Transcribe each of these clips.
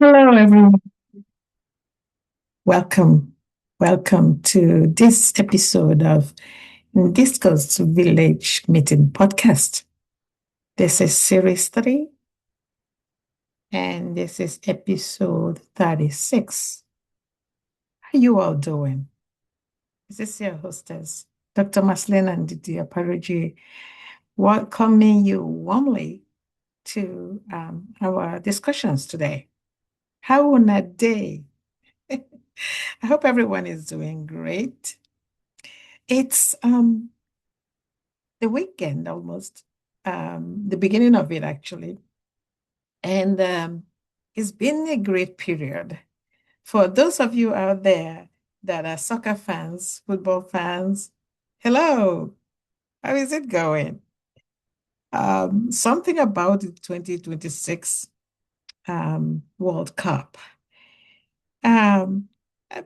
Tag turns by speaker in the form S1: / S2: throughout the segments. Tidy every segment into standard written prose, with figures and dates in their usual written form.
S1: Hello, everyone. Welcome. Welcome to this episode of NDISCO'S Village Meeting Podcast. This is Series 3, and this is episode 36. How you all doing? This is your hostess, Dr. Marcellina and M.OPARAOJI, welcoming you warmly to our discussions today. How on a day? I hope everyone is doing great. It's the weekend almost, the beginning of it actually. And it's been a great period. For those of you out there that are soccer fans, football fans, hello, how is it going? Something about the 2026 World Cup. Um,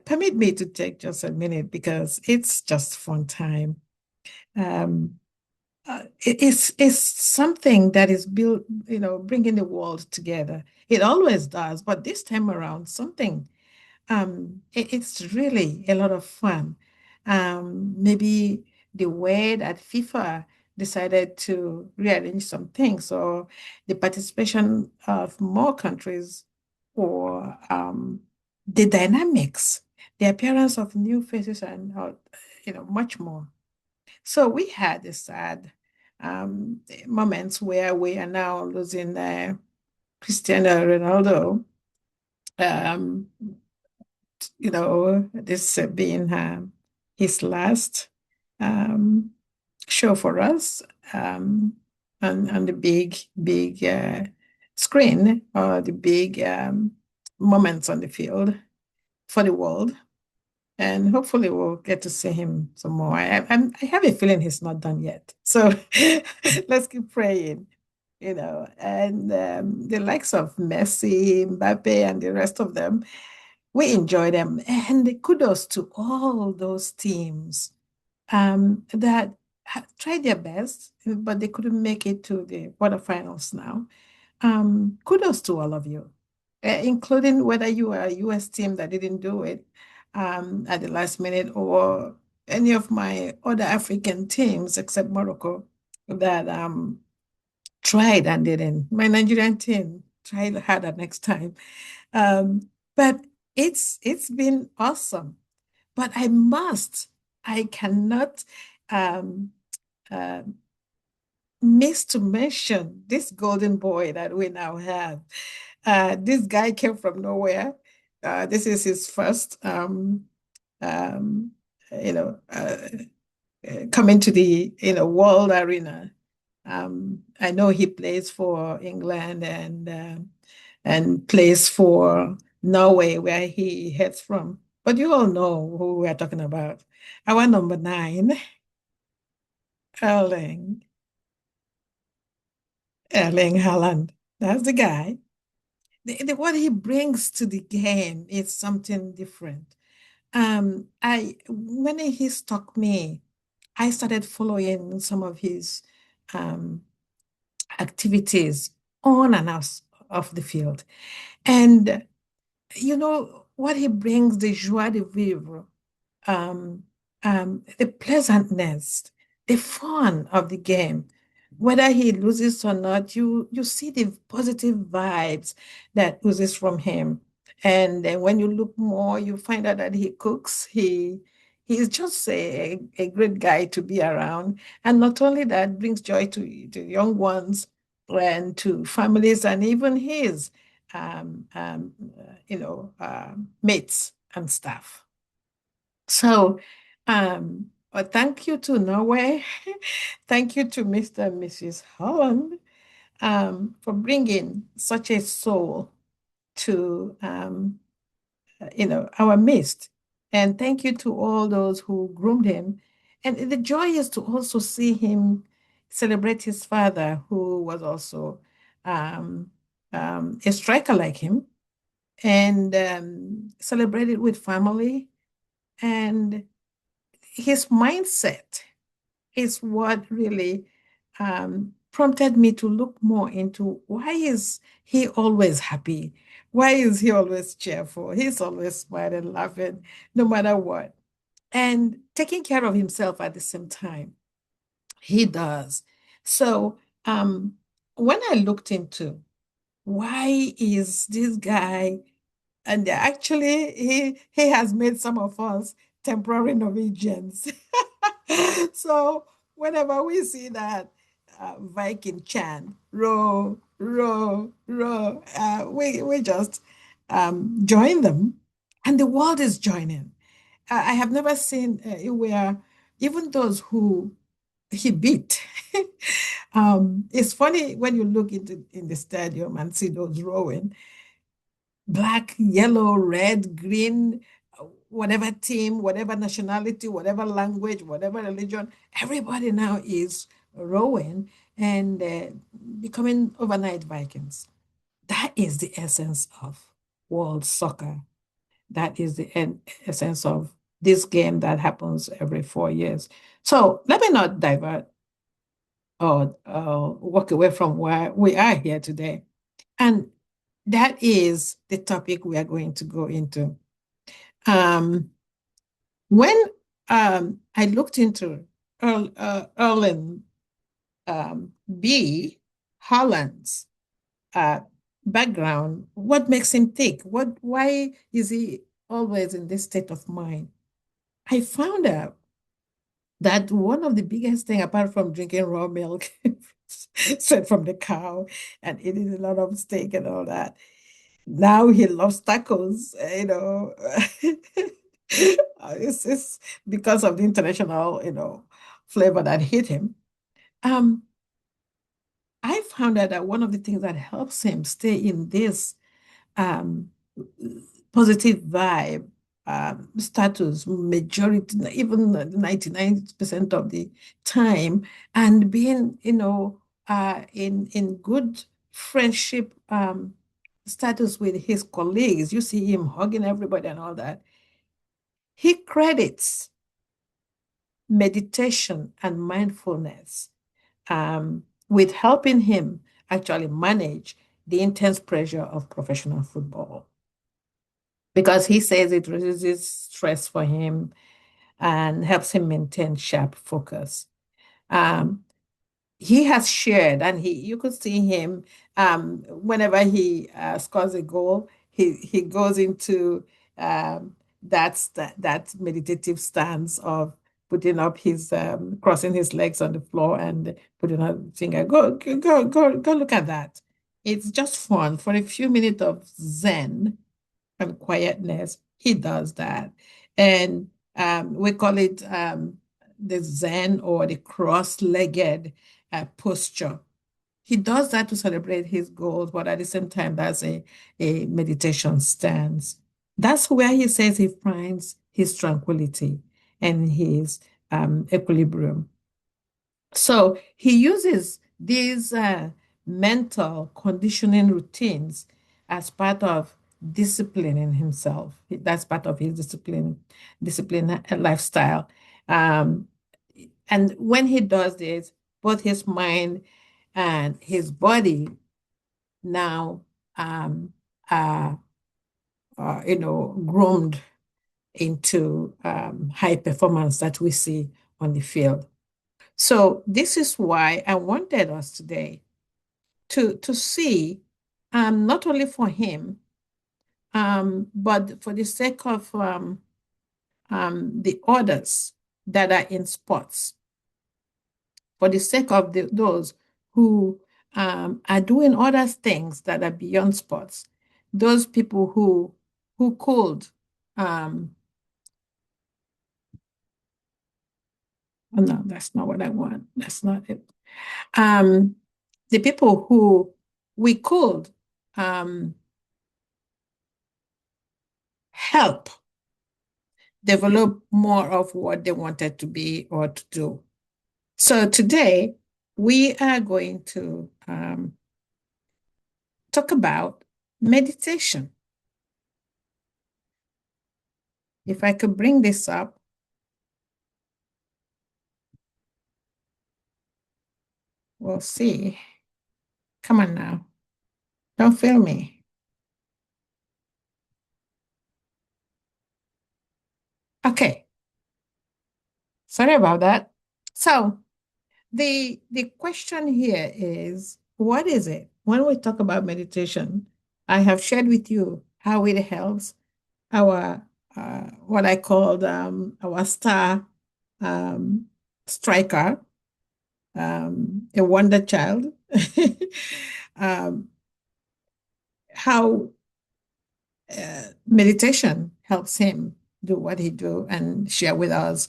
S1: Permit me to take just a minute because it's just fun time. Um, it's something that is built, bringing the world together. It always does, but this time around, it's really a lot of fun. Maybe the way that FIFA decided to rearrange some things, or the participation of more countries, or the dynamics, the appearance of new faces, and much more. So we had the sad moments where we are now losing Cristiano Ronaldo. Um, this being his last um, show for us on the big screen, or the big moments on the field for the world. And hopefully we'll get to see him some more. I have a feeling he's not done yet. So let's keep praying, and the likes of Messi, Mbappe, and the rest of them, we enjoy them. And kudos to all those teams that tried their best, but they couldn't make it to the quarterfinals now. Kudos to all of you, including whether you are a US team that didn't do it at the last minute, or any of my other African teams except Morocco that tried and didn't. My Nigerian team tried harder next time. But it's been awesome. But I cannot um, uh, miss to mention this golden boy that we now have. This guy came from nowhere. This is his first, um, you know, uh, coming to the world arena. I know he plays for England and plays for Norway, where he heads from. But you all know who we are talking about. Our number 9, Erling, Erling Haaland. That's the guy. What he brings to the game is something different. When he struck me, I started following some of his um, activities on and off of the field. And what he brings, the joie de vivre, um, the pleasantness, the fun of the game. Whether he loses or not, you see the positive vibes that oozes from him. And then when you look more, you find out that he cooks. He's just a great guy to be around. And not only that, brings joy to young ones and to families, and even his mates and staff. So, thank you to Norway. Thank you to Mr. and Mrs. Holland for bringing such a soul to, our midst. And thank you to all those who groomed him. And the joy is to also see him celebrate his father, who was also um, a striker like him, and celebrate it with family. And his mindset is what really prompted me to look more into why is he always happy? Why is he always cheerful? He's always smiling, laughing, no matter what, and taking care of himself at the same time. He does. So, when I looked into why is this guy, and actually he has made some of us temporary Norwegians. So whenever we see that Viking chant, row, row, row, we just join them, and the world is joining. I have never seen where even those who he beat. It's funny when you look into in the stadium and see those rowing, black, yellow, red, green, whatever team, whatever nationality, whatever language, whatever religion, everybody now is rowing and becoming overnight Vikings. That is the essence of world soccer. That is the essence of this game that happens every 4 years. So let me not divert or walk away from where we are here today. And that is the topic we are going to go into. Um, when I looked into Erlen B. Holland's uh, background, what makes him tick? Why is he always in this state of mind? I found out that one of the biggest thing, apart from drinking raw milk straight from the cow and eating a lot of steak and all that, now he loves tacos, it's because of the international, flavor that hit him. Um, I found out that one of the things that helps him stay in this um, positive vibe status majority, even 99% of the time, and being, in good friendship status with his colleagues. You see him hugging everybody and all that. He credits meditation and mindfulness with helping him actually manage the intense pressure of professional football, because he says it reduces stress for him and helps him maintain sharp focus. Um, he has shared, and you could see him whenever he scores a goal, he goes into that meditative stance of putting up his crossing his legs on the floor and putting up finger. Go look at that. It's just fun for a few minutes of Zen and quietness. He does that. And we call it the Zen or the cross-legged posture. He does that to celebrate his goals, but at the same time, that's a meditation stance. That's where he says he finds his tranquility and his equilibrium. So he uses these mental conditioning routines as part of disciplining himself. That's part of his discipline lifestyle. Um, and when he does this, both his mind and his body now um, are, groomed into high performance that we see on the field. So this is why I wanted us today to see, not only for him, but for the sake of the others that are in sports, for the sake of those who are doing other things that are beyond sports, those people who could, oh no, that's not what I want. That's not it. Um, the people who we could um, help develop more of what they wanted to be or to do. So today we are going to talk about meditation. If I could bring this up, we'll see. Come on now. Don't fail me. Okay, sorry about that. So the question here is, what is it? When we talk about meditation, I have shared with you how it helps our what I called our star um, striker, a wonder child, um, how meditation helps him do what he do and share with us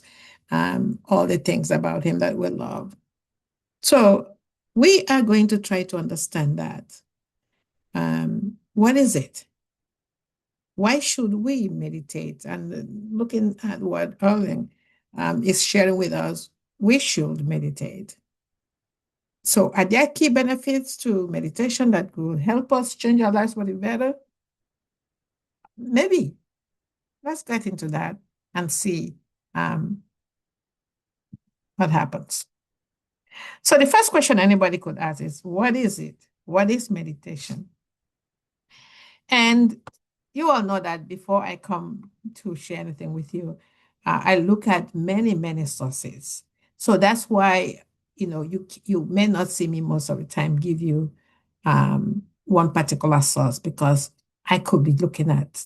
S1: all the things about him that we love. So we are going to try to understand that. What is it? Why should we meditate? And looking at what Erling is sharing with us, we should meditate. So, are there key benefits to meditation that could help us change our lives for the better? Maybe. Let's get into that and see um, what happens. So, the first question anybody could ask is, what is it? What is meditation? And you all know that before I come to share anything with you, I look at many, many sources. So that's why, you may not see me most of the time give you one particular source, because I could be looking at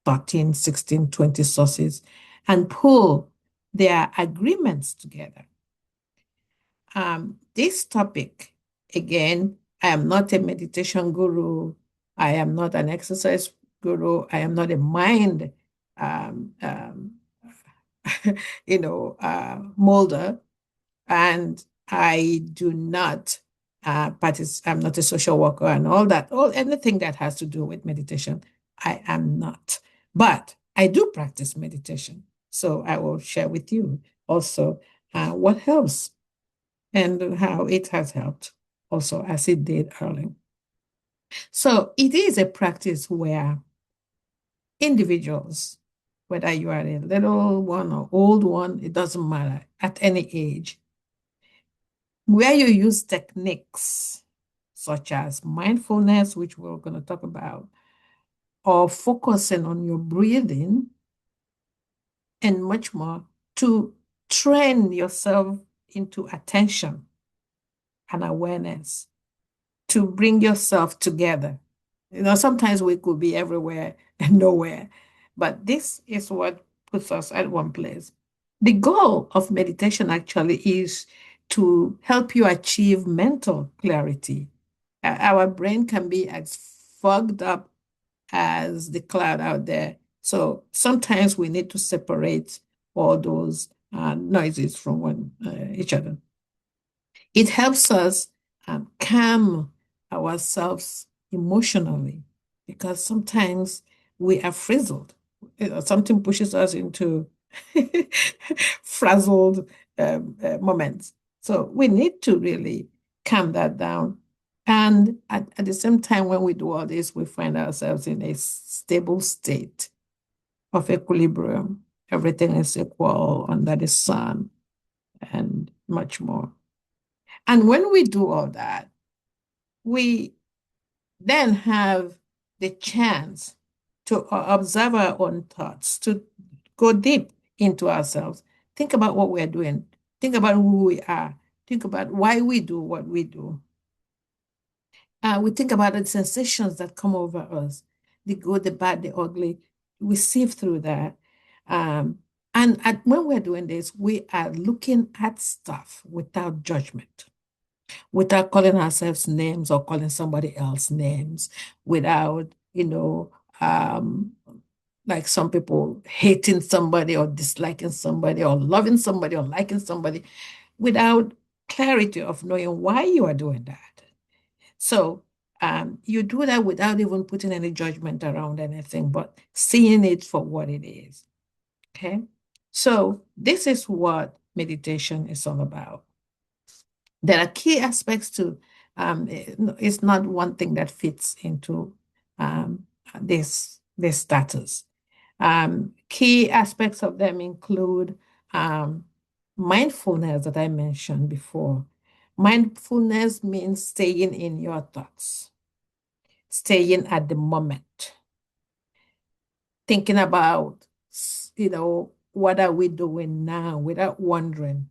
S1: 13, 16, 20 sources and pull their agreements together. This topic, again, I am not a meditation guru. I am not an exercise guru. I am not a mind, um, um, molder. And I do not participate. I'm not a social worker and all that, anything that has to do with meditation. I am not. But I do practice meditation. So I will share with you also what helps and how it has helped also, as it did early. So it is a practice where individuals, whether you are a little one or old one, it doesn't matter, at any age, where you use techniques such as mindfulness, which we're going to talk about, or focusing on your breathing and much more, to train yourself into attention and awareness, to bring yourself together. Sometimes we could be everywhere and nowhere, but this is what puts us at one place. The goal of meditation actually is to help you achieve mental clarity. Our brain can be as fogged up as the cloud out there. So sometimes we need to separate all those noises from each other. It helps us calm ourselves emotionally, because sometimes we are frizzled. Something pushes us into frazzled moments. So we need to really calm that down. And at the same time, when we do all this, we find ourselves in a stable state of equilibrium. Everything is equal under the sun and much more. And when we do all that, we then have the chance to observe our own thoughts, to go deep into ourselves. Think about what we're doing. Think about who we are. Think about why we do what we do. We think about the sensations that come over us, the good, the bad, the ugly. We sift through that. And when we're doing this, we are looking at stuff without judgment, without calling ourselves names or calling somebody else names, without, like some people hating somebody or disliking somebody or loving somebody or liking somebody, without clarity of knowing why you are doing that. So you do that without even putting any judgment around anything, but seeing it for what it is. Okay. So this is what meditation is all about. There are key aspects to it's not one thing that fits into this status. Key aspects of them include mindfulness that I mentioned before. Mindfulness means staying in your thoughts, staying at the moment, thinking about, what are we doing now without wondering,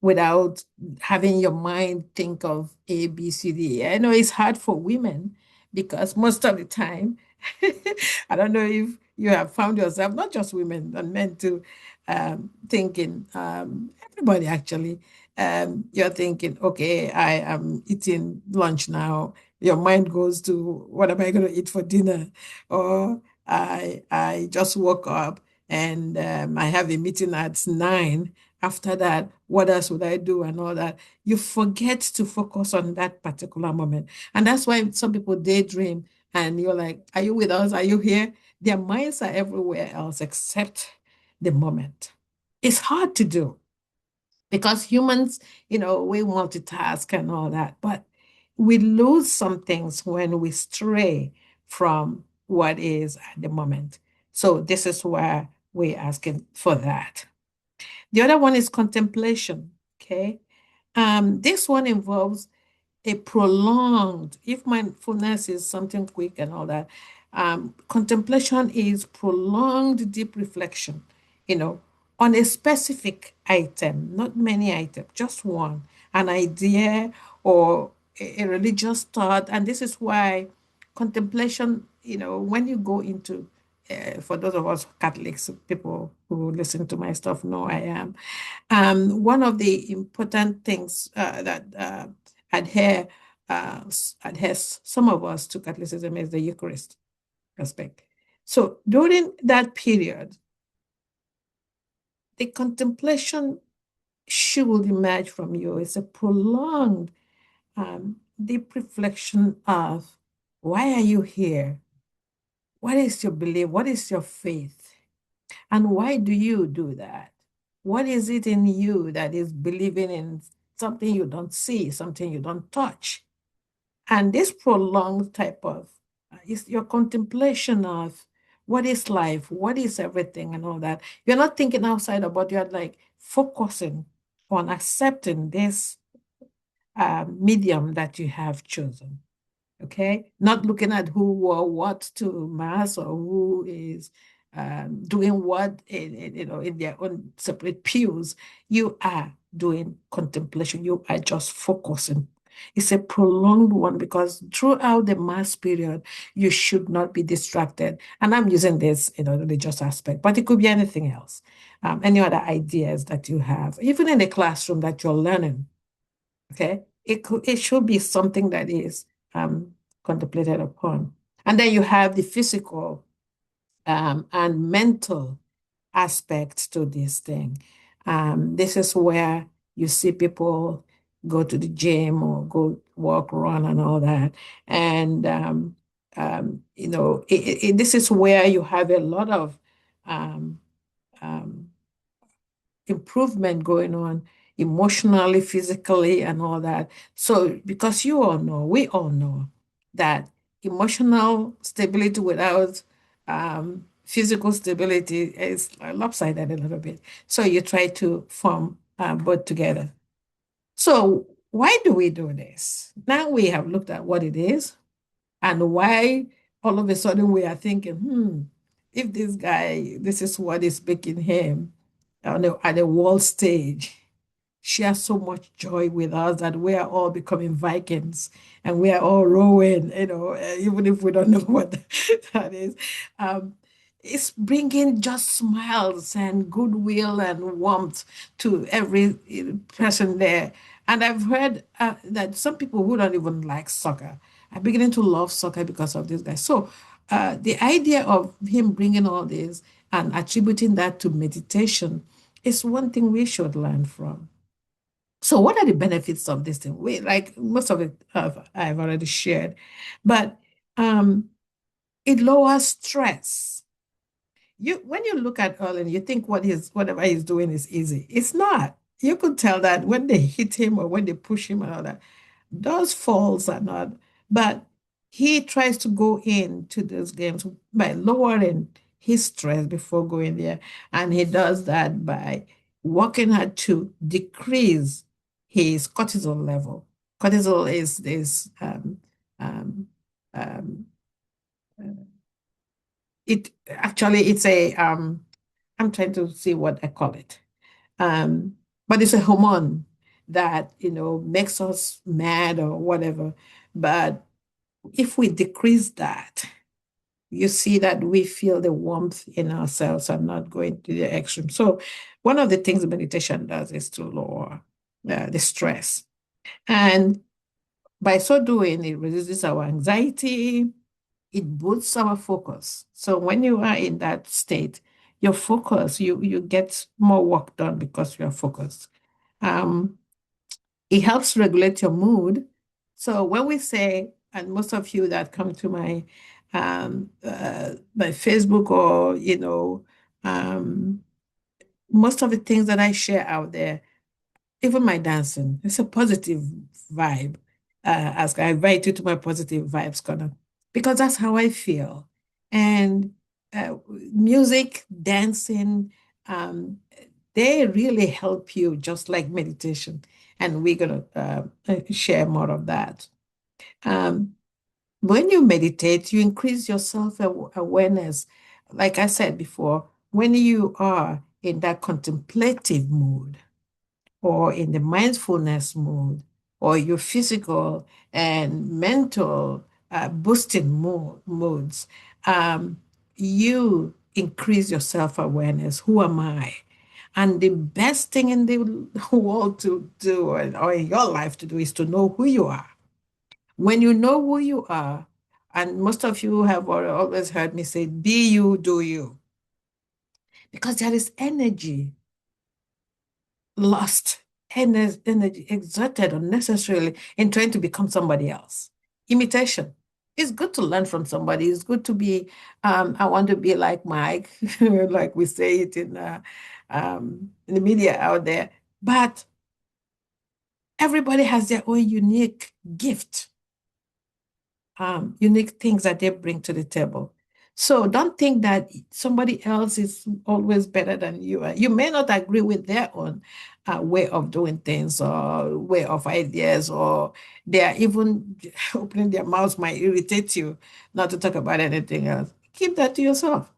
S1: without having your mind think of A, B, C, D. I know it's hard for women because most of the time, I don't know if you have found yourself, not just women and men too, thinking, everybody actually, you're thinking, okay, I am eating lunch now. Your mind goes to, what am I going to eat for dinner? Or I just woke up and I have a meeting at 9. After that, what else would I do and all that? You forget to focus on that particular moment. And that's why some people daydream and you're like, are you with us? Are you here? Their minds are everywhere else except the moment. It's hard to do because humans, we multitask and all that, but we lose some things when we stray from what is at the moment. So this is why we're asking for that. The other one is contemplation. Okay. This one involves a prolonged, if mindfulness is something quick and all that, contemplation is prolonged deep reflection, you know, on a specific item, not many items, just one, an idea or a religious thought. And this is why contemplation, when you go into, for those of us Catholics, people who listen to my stuff know I am. One of the important things that adhere adheres some of us to Catholicism is the Eucharist aspect. So during that period, the contemplation should emerge from you. It's a prolonged, deep reflection of why are you here? What is your belief? What is your faith? And why do you do that? What is it in you that is believing in something you don't see, something you don't touch? And this prolonged type of is your contemplation of what is life, what is everything, and all that. You're not thinking outside about, you're like focusing on accepting this medium that you have chosen. Okay, not looking at who wore what to mass or who is doing what in their own separate pews. You are doing contemplation. You are just focusing. It's a prolonged one because throughout the mass period, you should not be distracted. And I'm using this in a religious aspect, but it could be anything else. Any other ideas that you have, even in the classroom that you're learning. Okay, it should be something that is contemplated upon. And then you have the physical and mental aspects to this thing. This is where you see people go to the gym or go walk, run, and all that. And this is where you have a lot of um, um, improvement going on emotionally, physically, and all that. So, because we all know that emotional stability without physical stability is lopsided a little bit. So, you try to form both together. So, why do we do this? Now we have looked at what it is and why all of a sudden we are thinking, if this guy, this is what is making him at the world stage share so much joy with us that we are all becoming Vikings and we are all rowing, even if we don't know what that is. Um, it's bringing just smiles and goodwill and warmth to every person there. And I've heard that some people who don't even like soccer are beginning to love soccer because of this guy. So the idea of him bringing all this and attributing that to meditation is one thing we should learn from. So, what are the benefits of this thing? We like most of it I've already shared, but um, it lowers stress. When you look at Erling, you think whatever he's doing is easy. It's not. You could tell that when they hit him or when they push him and all that, those falls are not. But he tries to go into those games by lowering his stress before going there, and he does that by working hard to decrease his cortisol level. Cortisol is this um, um, it actually it's a I'm trying to see what I call it. Um, but it's a hormone that, makes us mad or whatever. But if we decrease that, you see that we feel the warmth in ourselves and not going to the extreme. So, one of the things meditation does is to lower the stress. And by so doing, it reduces our anxiety, it boosts our focus. So, when you are in that state, your focus, you get more work done because you are focused. Um, it helps regulate your mood. So when we say, and most of you that come to my Facebook or um, most of the things that I share out there, even my dancing, it's a positive vibe. As I invite you to my positive vibes corner because that's how I feel. And music, dancing, um, they really help you, just like meditation. And we're going to share more of that. Um, when you meditate, you increase your self-awareness. Like I said before, when you are in that contemplative mood, or in the mindfulness mood, or your physical and mental boosting moods, um, you increase your self awareness. Who am I? And the best thing in the world to do, or in your life to do, is to know who you are. When you know who you are, and most of you have always heard me say, be you, do you, because there is energy lost, energy exerted unnecessarily in trying to become somebody else. Imitation. It's good to learn from somebody. It's good to be, I want to be like Mike, like we say it in the media out there. But everybody has their own unique gift, unique things that they bring to the table. So don't think that somebody else is always better than you are. You may not agree with their own way of doing things or way of ideas, or they are even opening their mouths might irritate you, not to talk about anything else. Keep that to yourself.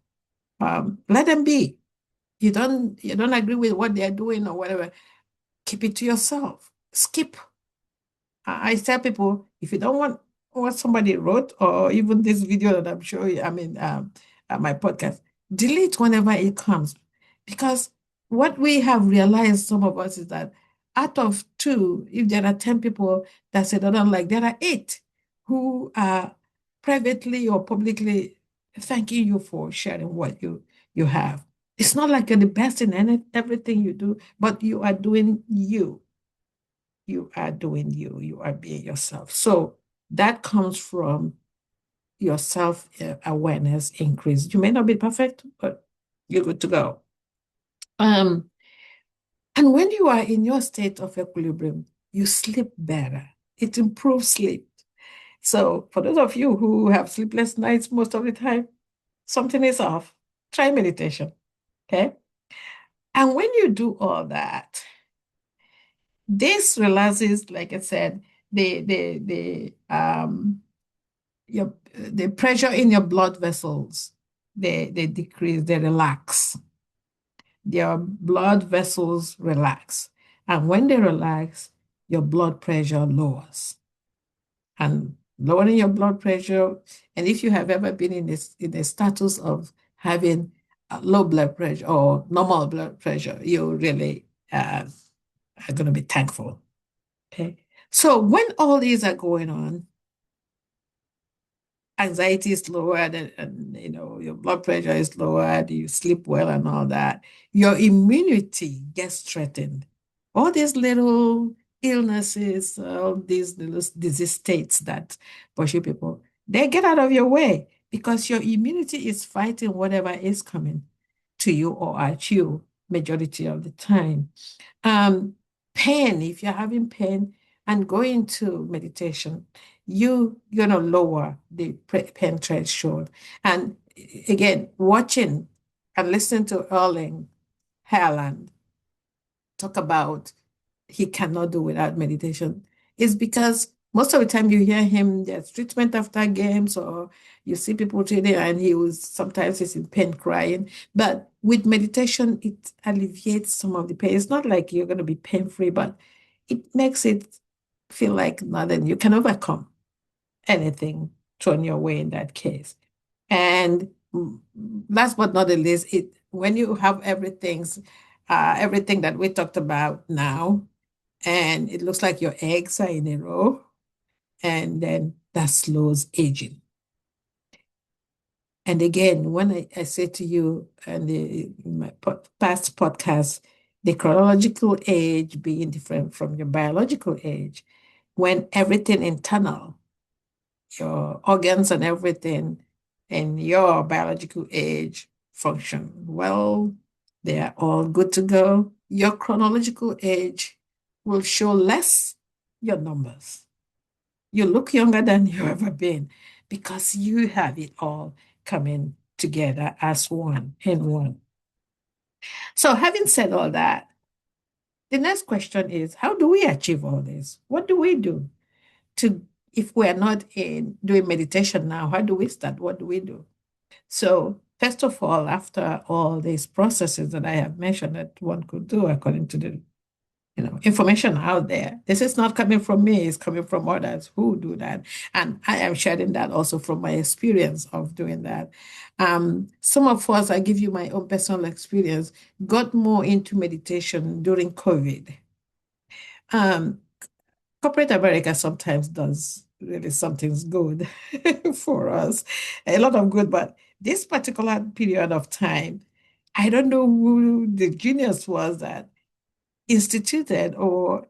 S1: Let them be. You don't agree with what they're doing or whatever. Keep it to yourself. Skip. I tell people, if you don't want what somebody wrote, or even this video that I'm showing you, my podcast, delete whenever it comes. Because what we have realized, some of us, is that out of two, if there are 10 people that say they don't like, there are eight who are privately or publicly thanking you for sharing what you have. It's not like you're the best in everything you do, but you are doing you. You are doing you. You are being yourself. So that comes from your self awareness increase. You may not be perfect, but you're good to go. Um, and when you are in your state of equilibrium, you sleep better. It improves sleep. So for those of you who have sleepless nights most of the time, something is off. Try meditation. Okay. And when you do all that, this relaxes, like I said, the pressure in your blood vessels, they decrease, they relax. Your blood vessels relax. And when they relax, your blood pressure lowers. And lowering your blood pressure, and if you have ever been in a status of having low blood pressure or normal blood pressure, you really are going to be thankful. Okay. So when all these are going on, anxiety is lowered, and your blood pressure is lowered, you sleep well and all that, your immunity gets strengthened. All these little illnesses, all these little disease states that pursue people, they get out of your way because your immunity is fighting whatever is coming to you or at you majority of the time. Um, Pain, if you're having pain and going to meditation, you're gonna lower the pain threshold. And again, watching and listening to Erling Haaland talk about he cannot do without meditation is because Most of the time you hear him, there's treatment after games, or you see people training and sometimes he's in pain crying. But with meditation, it alleviates some of the pain. It's not like you're going to be pain free, but it makes it feel like nothing. You can overcome anything thrown your way in that case. And last but not the least, when you have everything that we talked about now, and it looks like your eggs are in a row, and then that slows aging. And again, when I say to you and in my past podcast, the chronological age being different from your biological age, when everything internal, your organs and everything in your biological age function well, they are all good to go. Your chronological age will show less your numbers. You look younger than you've ever been because you have it all coming together as one in one. So, having said all that, the next question is, how do we achieve all this? What do we do to, if we're not in doing meditation now, how do we start? What do we do? So, first of all, after all these processes that I have mentioned that one could do according to the information out there. This is not coming from me, it's coming from others who do that. And I am sharing that also from my experience of doing that. Some of us, I give you my own personal experience, got more into meditation during COVID. Um, Corporate America sometimes does really something's good for us, a lot of good, but this particular period of time, I don't know who the genius was that instituted or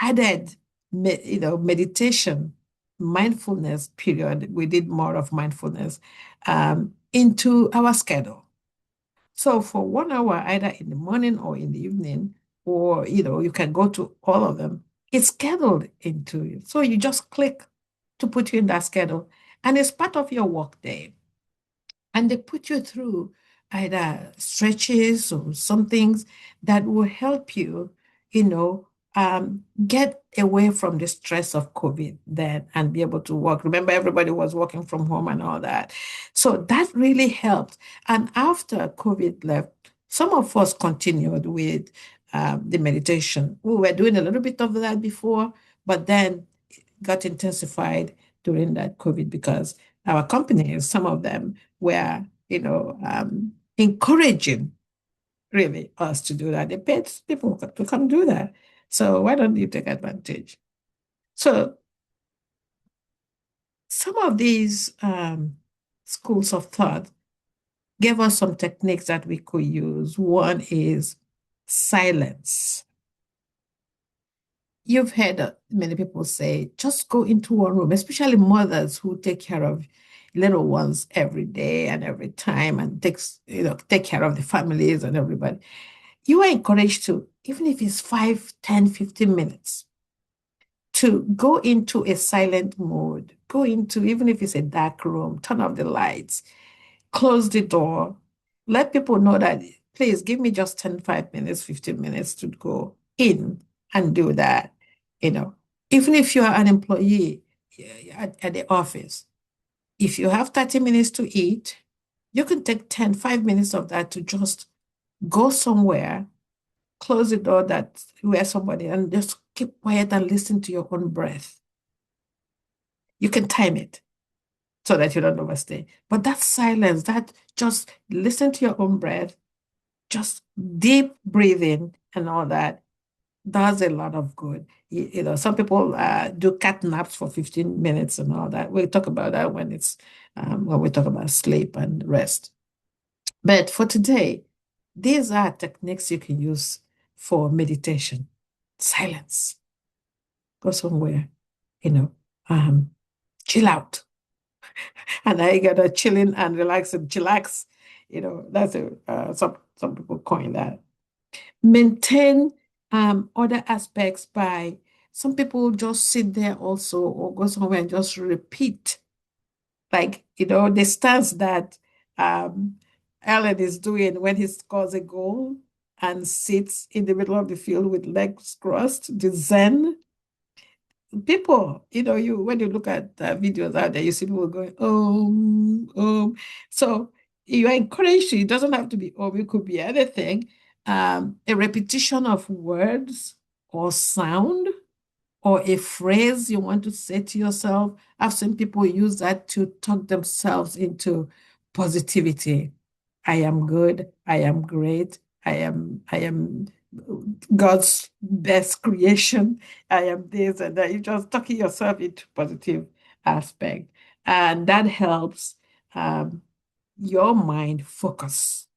S1: added meditation, mindfulness period. We did more of mindfulness into our schedule. So for 1 hour, either in the morning or in the evening, or you can go to all of them, it's scheduled into you. So you just click to put you in that schedule, and it's part of your work day. And they put you through either stretches or some things that will help you, you know, get away from the stress of COVID then and be able to work. Remember, everybody was working from home and all that. So that really helped. And after COVID left, some of us continued with the meditation. We were doing a little bit of that before, but then got intensified during that COVID because our companies, some of them were, encouraging really us to do that. They paid people to come do that. So why don't you take advantage? So some of these schools of thought gave us some techniques that we could use. One is silence. You've heard many people say, just go into one room, especially mothers who take care of little ones every day and every time and take care of the families and everybody. You are encouraged to, even if it's 5, 10, 15 minutes, to go into a silent mode, go into, even if it's a dark room, turn off the lights, close the door, let people know that, please give me just 10, 5 minutes, 15 minutes to go in and do that. Even if you are an employee at the office, if you have 30 minutes to eat, you can take 10, 5 minutes of that to just go somewhere, close the door that where somebody, and just keep quiet and listen to your own breath. You can time it so that you don't overstay. But that silence, that just listen to your own breath, just deep breathing and all that does a lot of good. Some people do cat naps for 15 minutes and all that. We'll talk about that when we talk about sleep and rest. But for today, these are techniques you can use for meditation. Silence. Go somewhere, you know, chill out. And I got a chilling and relax and chillax. That's some people coin that. Maintain other aspects by some people just sit there also or go somewhere and just repeat, like, the stance that Alan is doing when he scores a goal and sits in the middle of the field with legs crossed, the Zen. people, you when you look at videos out there, you see people going, So you are encouraged. It doesn't have to be it could be anything. A repetition of words or sound or a phrase you want to say to yourself. I've seen people use that to talk themselves into positivity. I am good. I am great. I am God's best creation. I am this and that. You're just talking yourself into positive aspect. And that helps um, your mind focus.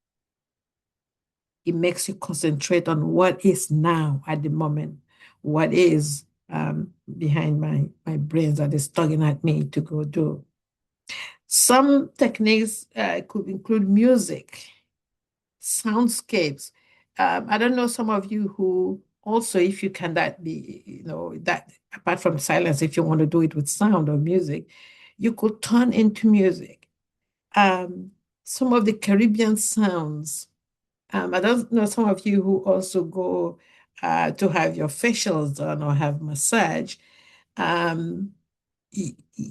S1: It makes you concentrate on what is now at the moment, what is behind my brains that is tugging at me to go do. Some techniques could include music, soundscapes. I don't know some of you who also, if you can, that be, that apart from silence, if you want to do it with sound or music, you could turn into music. Um, some of the Caribbean sounds. I don't know some of you who also go to have your facials done or have massage. Um,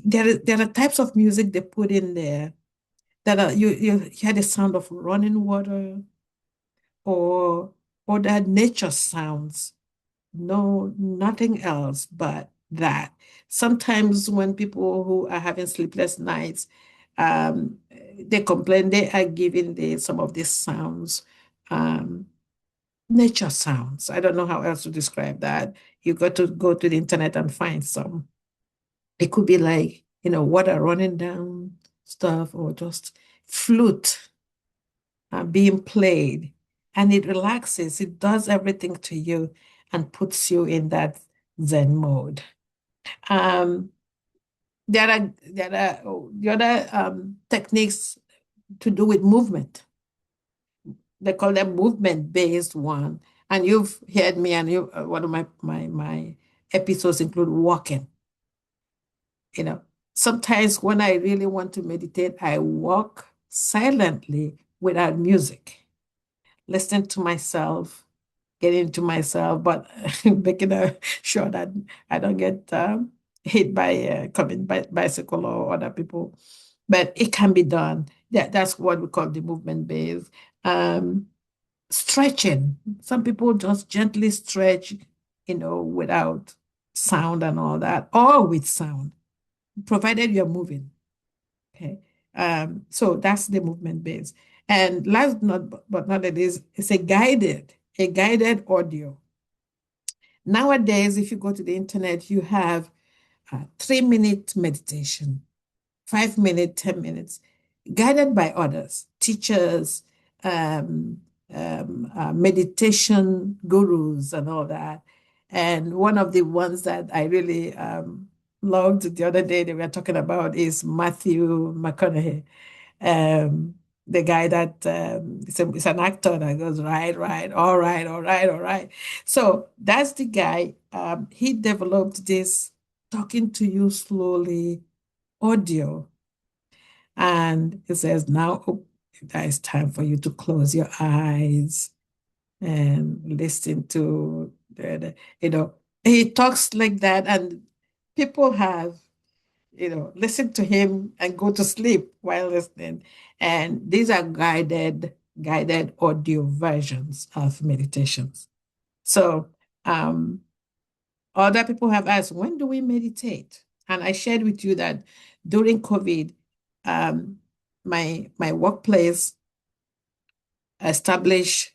S1: there are types of music they put in there that are you hear the sound of running water or that nature sounds. No, nothing else but that. Sometimes when people who are having sleepless nights, they complain they are giving some of these sounds, um, nature sounds. I don't know how else to describe that. You got to go to the internet and find some. It could be like, water running down stuff or just flute being played, and it relaxes. It does everything to you and puts you in that Zen mode. Um, the other techniques to do with movement. They call them movement-based one. And you've heard me, and one of my episodes include walking. You know, sometimes when I really want to meditate, I walk silently without music, listening to myself, getting to myself, but making sure that I don't get hit by a coming bicycle or other people. But it can be done. That's what we call the movement base. Um, Stretching. Some people just gently stretch, without sound and all that, or with sound, provided you're moving. Okay. So that's the movement base. And last but not least, it's a guided audio. Nowadays, if you go to the internet, you have 3 minute meditation, 5 minute, 10 minutes, guided by others, teachers, um, meditation gurus, and all that. And one of the ones that I really loved the other day they were talking about is Matthew McConaughey, um, the guy that it's an actor that goes right, right, all right, all right, all right. So that's the guy. He developed this talking to you slowly audio, and it says now that it's time for you to close your eyes and listen to he talks like that, and people have listen to him and go to sleep while listening. And these are guided audio versions of meditations. So um, other people have asked, when do we meditate? And I shared with you that during COVID, um, my workplace established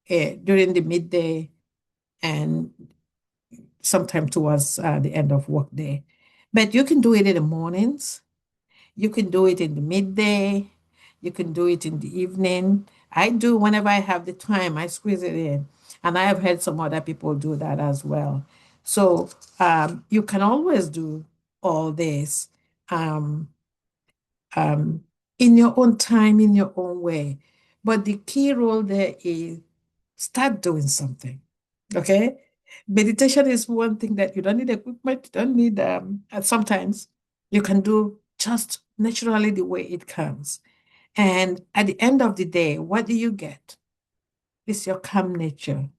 S1: during the midday and sometime towards the end of workday. But you can do it in the mornings. You can do it in the midday. You can do it in the evening. I do whenever I have the time, I squeeze it in. And I have heard some other people do that as well. So you can always do all this um, um, in your own time, in your own way. But the key role there is start doing something. Okay? Meditation is one thing that you don't need equipment, you don't need, and sometimes you can do just naturally the way it comes. And at the end of the day, what do you get? It's your calm nature.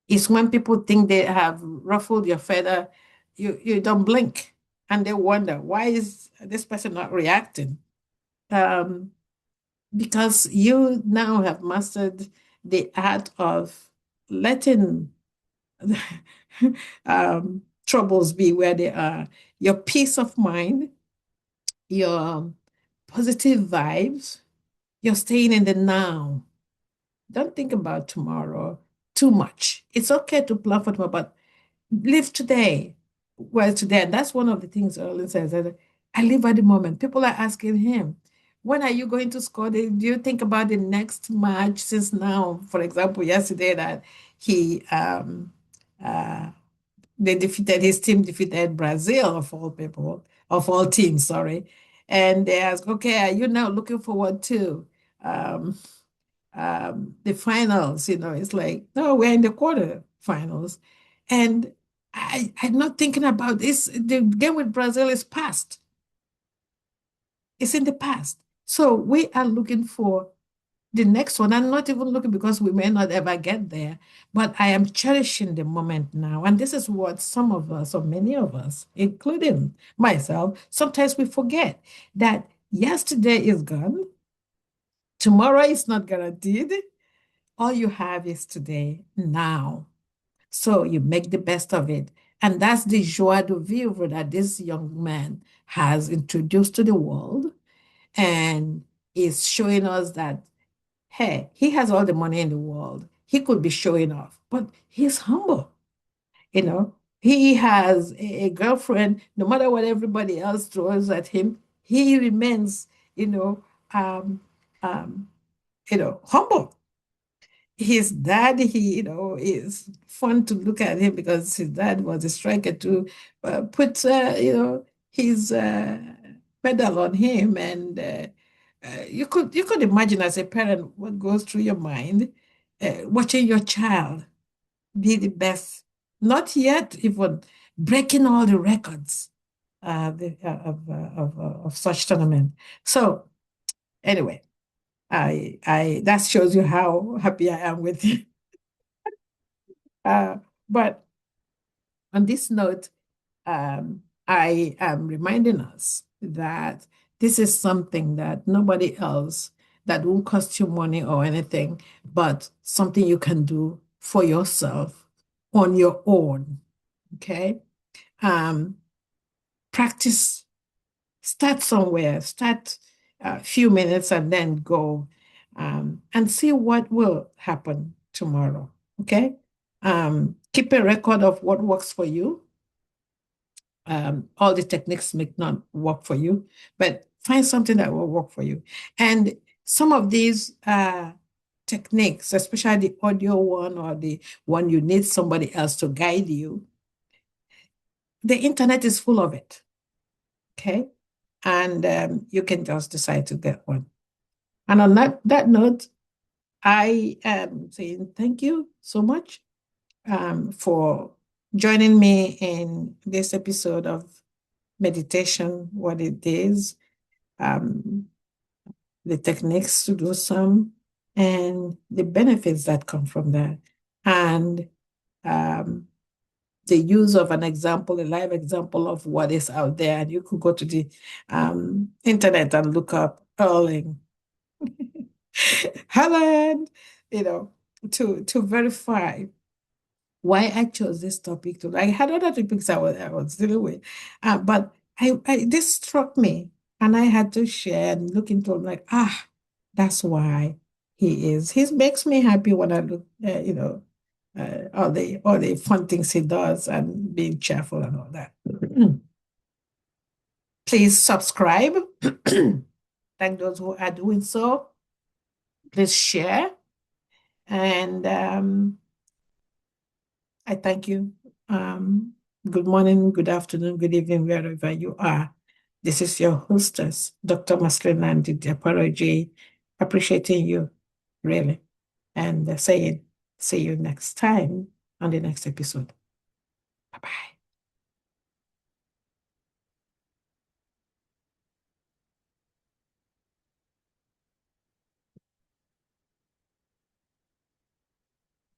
S1: It's when people think they have ruffled your feather, you don't blink, and they wonder why is this person not reacting. Um, because you now have mastered the art of letting troubles be where they are. Your peace of mind, your positive vibes, you're staying in the now. Don't think about tomorrow too much. It's okay to plan for tomorrow, but live today. Well, today, and that's one of the things Erling says that I live at the moment. People are asking him, when are you going to score? Do you think about the next match since now? For example, yesterday that he uh, his team defeated Brazil of all people, of all teams, sorry. And they ask, okay, are you now looking forward to um, the finals? It's like, no, we're in the quarterfinals. And I'm not thinking about this. The game with Brazil is past. It's in the past. So we are looking for the next one. I'm not even looking because we may not ever get there, but I am cherishing the moment now. And this is what some of us, or many of us, including myself, sometimes we forget that yesterday is gone, tomorrow is not guaranteed. All you have is today, now. So you make the best of it. And that's the joie de vivre that this young man has introduced to the world and is showing us that, hey, he has all the money in the world. He could be showing off, but he's humble. He has a girlfriend. No matter what everybody else throws at him, he remains, you know, um, um, humble. His dad, is fun to look at him because his dad was a striker to put, his pedal on him, and you could imagine as a parent what goes through your mind watching your child be the best, not yet even breaking all the records of such tournament. So anyway, I that shows you how happy I am with you. But on this note, I am reminding us that this is something that nobody else, that won't cost you money or anything, but something you can do for yourself on your own. Okay. Um, Practice, start somewhere, start a few minutes and then go and see what will happen tomorrow. Okay. Keep a record of what works for you. All the techniques may not work for you, but find something that will work for you. And some of these techniques, especially the audio one or the one you need somebody else to guide you, the internet is full of it. Okay. And you can just decide to get one. And on that note, I am saying thank you so much for joining me in this episode of meditation, what it is, um, the techniques to do some, and the benefits that come from that. And um, the use of an example, a live example of what is out there. And you could go to the internet and look up Erling Haaland, you know, to verify why I chose this topic. I had other topics I was dealing with, but this struck me, and I had to share and look into it. Like, that's why he is. He makes me happy when I look, all the fun things he does and being cheerful and all that. Please subscribe. Thank those who are doing so. Please share. And I thank you. Good morning, good afternoon, good evening, wherever you are. This is your hostess, Dr. Marcellina and NDISCO'S, appreciating you, really, and saying, see you next time on the next episode. Bye-bye.